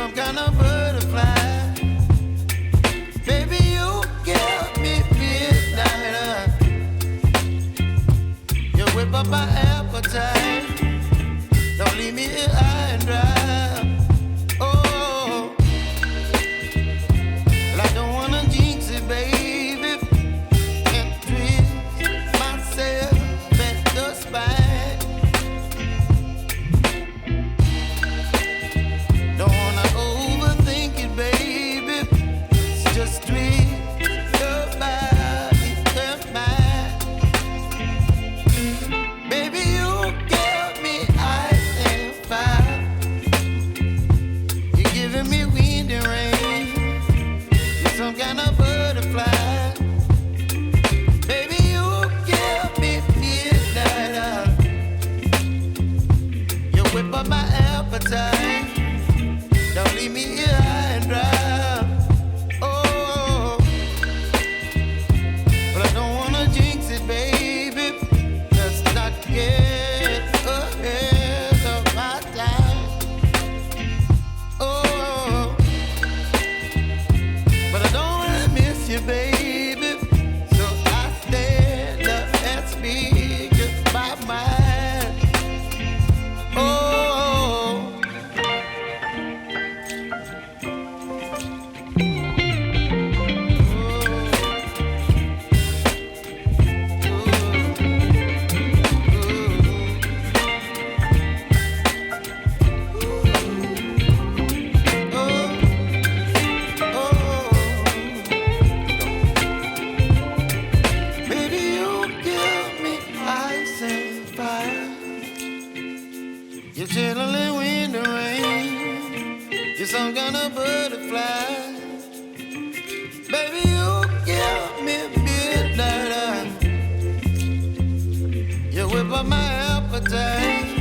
some kind of butterfly. Baby, you give me midnight. You whip up my appetite. Don't leave me here high and dry. Oh, well, I don't wanna jinx it, baby, and twist myself at the spine. Don't wanna overthink it, baby. It's just twist your body and mine. Baby, you give me ice and fire. You're giving me wind and rain. You're some kind of butterfly. Baby, you give me midnight. You whip up my appetite. Don't leave me here high and dry. Oh, but I don't wanna jinx it, baby. Let's not get ahead of my time. Oh, but I don't wanna miss you, baby. So I stand up and speak my mind. Oh. Baby, you give me ice and fire. You're chilling wind and rain. You're some kind of butterfly. Baby, you give me midnight. You whip up my appetite.